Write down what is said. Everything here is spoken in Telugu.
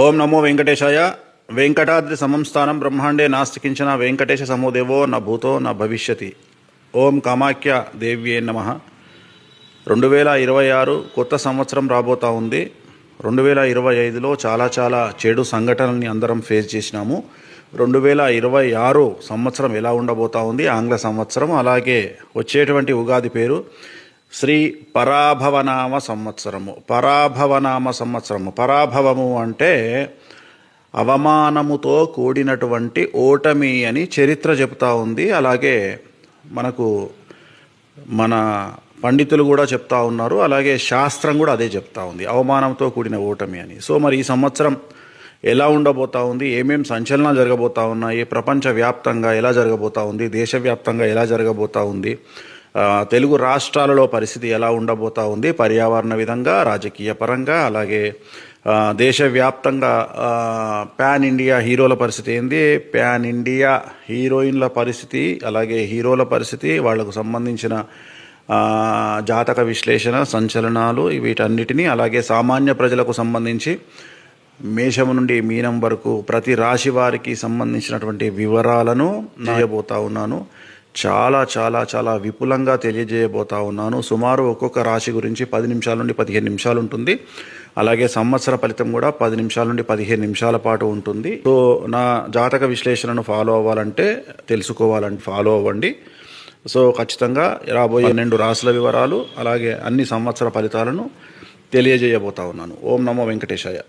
ఓం నమో వెంకటేశాయ. వెంకటాద్రి సమం స్థానం బ్రహ్మాండే నాస్తి కించన వెంకటేశ సమోదేవో నా భూతో నా భవిష్యతి. ఓం కామాఖ్య దేవ్యే నమః. 2026 కొత్త సంవత్సరం రాబోతా ఉంది. 2025లో చాలా చెడు సంఘటనల్ని అందరం ఫేస్ చేసినాము. 2026 సంవత్సరం ఎలా ఉండబోతా ఉంది, ఆంగ్ల సంవత్సరం. అలాగే వచ్చేటువంటి ఉగాది పేరు శ్రీ పరాభవనామ సంవత్సరము. పరాభవము అంటే అవమానముతో కూడినటువంటి ఓటమి అని చరిత్ర చెప్తా ఉంది. అలాగే మన పండితులు కూడా చెప్తా ఉన్నారు. అలాగే శాస్త్రం కూడా అదే చెప్తా ఉంది, అవమానంతో కూడిన ఓటమి అని. సో మరి ఈ సంవత్సరం ఎలా ఉండబోతా ఉంది, ఏమేం సంచలనాలు జరగబోతా ఉన్నాయి, ప్రపంచవ్యాప్తంగా ఎలా జరగబోతా ఉంది, దేశవ్యాప్తంగా ఎలా జరగబోతా ఉంది, తెలుగు రాష్ట్రాలలో పరిస్థితి ఎలా ఉండబోతా ఉంది, పర్యావరణ విధంగా, రాజకీయ పరంగా, అలాగే దేశవ్యాప్తంగా పాన్ ఇండియా హీరోల పరిస్థితి ఏంది, పాన్ ఇండియా హీరోయిన్ల పరిస్థితి, అలాగే హీరోల పరిస్థితి, వాళ్లకు సంబంధించిన జాతక విశ్లేషణ, సంచలనాలు, వీటన్నిటినీ, అలాగే సామాన్య ప్రజలకు సంబంధించి మేషము నుండి మీనం వరకు ప్రతి రాశి వారికి సంబంధించినటువంటి వివరాలను చేయబోతా ఉన్నాను. చాలా విపులంగా తెలియజేయబోతా ఉన్నాను. సుమారు ఒక్కొక్క రాశి గురించి 10 నిమిషాల నుండి 15 నిమిషాలు ఉంటుంది. అలాగే సంవత్సర ఫలితం కూడా 10 నిమిషాల నుండి 15 నిమిషాల పాటు ఉంటుంది. సో నా జాతక విశ్లేషణను ఫాలో అవ్వాలంటే, తెలుసుకోవాలంటే ఫాలో అవ్వండి. సో ఖచ్చితంగా రాబోయే 12 రాశుల వివరాలు, అలాగే అన్ని సంవత్సర ఫలితాలను తెలియజేయబోతా ఉన్నాను. ఓం నమో వెంకటేశాయ.